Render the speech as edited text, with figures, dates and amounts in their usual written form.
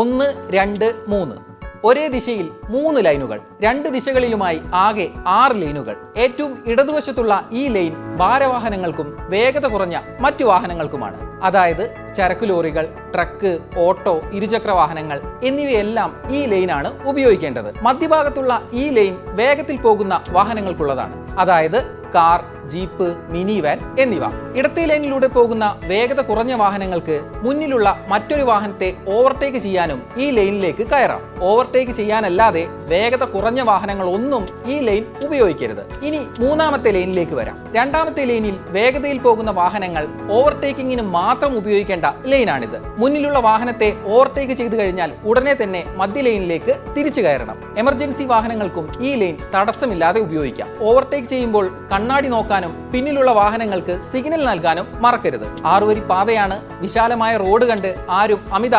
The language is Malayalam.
1, 2, 3. ഒരേ ദിശയിൽ 3 ലൈനുകൾ. 2 ദിശകളിലുമായി ആകെ 6 ലൈനുകൾ. ഏറ്റവും ഇടതുവശത്തുള്ള ഈ ലൈൻ ഭാരവാഹനങ്ങൾക്കും വേഗത കുറഞ്ഞ മറ്റു വാഹനങ്ങൾക്കുമാണ്. അതായത് ചരക്ക് ലോറികൾ, ട്രക്ക്, ഓട്ടോ, ഇരുചക്ര വാഹനങ്ങൾ എന്നിവയെല്ലാം ഈ ലൈനാണ് ഉപയോഗിക്കേണ്ടത്. മധ്യഭാഗത്തുള്ള ഈ ലൈൻ വേഗത്തിൽ പോകുന്ന വാഹനങ്ങൾക്കുള്ളതാണ്. അതായത് കാർ, ജീപ്പ്, മിനി വാൻ എന്നിവ. ഇടത്തെ ലൈനിലൂടെ പോകുന്ന വേഗത കുറഞ്ഞ വാഹനങ്ങൾക്ക് മുന്നിലുള്ള മറ്റൊരു വാഹനത്തെ ഓവർടേക്ക് ചെയ്യാനും ഈ ലൈനിലേക്ക് കയറാം. ഓവർടേക്ക് ചെയ്യാനല്ലാതെ വേഗത കുറഞ്ഞ വാഹനങ്ങൾ ഒന്നും ഈ ലൈൻ ഉപയോഗിക്കരുത്. ഇനി മൂന്നാമത്തെ ലൈനിലേക്ക് വരാം. രണ്ടാമത്തെ ലൈനിൽ വേഗതയിൽ പോകുന്ന വാഹനങ്ങൾ ഓവർടേക്കിങ്ങിന് മാത്രം ഉപയോഗിക്കേണ്ട ലൈനാണിത്. മുന്നിലുള്ള വാഹനത്തെ ഓവർടേക്ക് ചെയ്തു കഴിഞ്ഞാൽ ഉടനെ തന്നെ മധ്യ ലൈനിലേക്ക് തിരിച്ചു കയറണം. എമർജൻസി വാഹനങ്ങൾക്കും ഈ ലൈൻ തടസ്സമില്ലാതെ ഉപയോഗിക്കാം. ഓവർടേക്ക് ചെയ്യുമ്പോൾ കണ്ണാടി നോക്കാനും പിന്നിലുള്ള വാഹനങ്ങൾക്ക് സിഗ്നൽ നൽകാനും മറക്കരുത്. 6 വരി പാതയാണ്. വിശാലമായ റോഡ് കണ്ട് ആരും അമിത